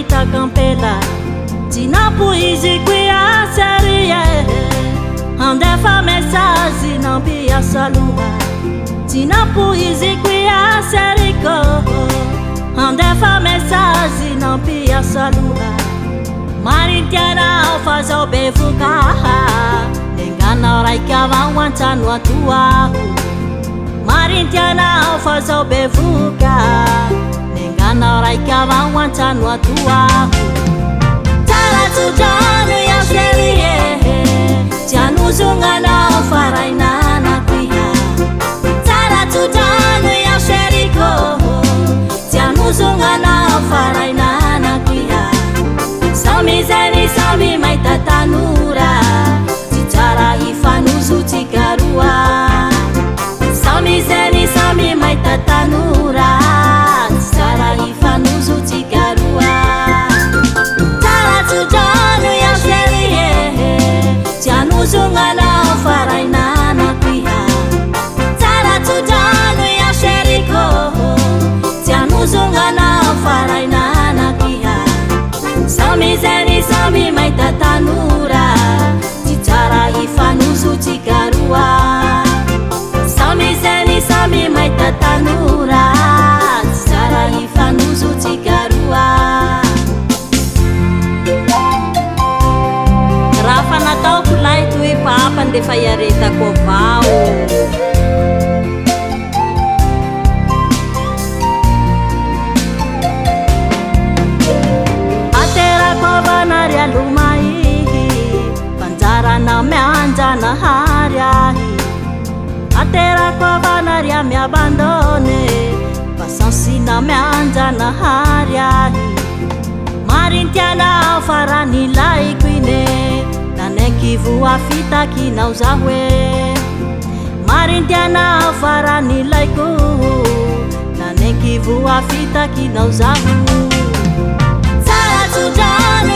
campela tinapuiziquia serie andefa messaggi non pia saluta tinapuiziquia serico andefa messaggi non pia saluta marintiana fazao bevuka engana raika wancano atua marintiana fazao bevuka engana raika wancano atua Tujanu ya sherie januzungana farainana kuya Tara tujanu ya sheriko januzungana farainana kuya Sami zeni sami maitatanura Titara ifanuzu tikarua Sami zeni sami maitatanura Titara ifanuzu tikarua Tujanu ya sherie januzungana farainana kuya Tara tujanu ya sheriko januzungana farainana kuya Sami zeni sami maitatanura Titara ifanuzu tikarua Sami zeni sami maitatanura Titara ifanuzu tikarua Rafa natao kulay toy papan de fayareta ko vao Atera ko banaria lumai Panjara na meanja na hariahi Atera ko banaria me abandone Pasansi na meanja na hariahi Marintiana farani lai quine Naneki vua fita ki nauzahwe Marintiana farani lai ku Naneki vua fita ki nauzahu Sara tujanu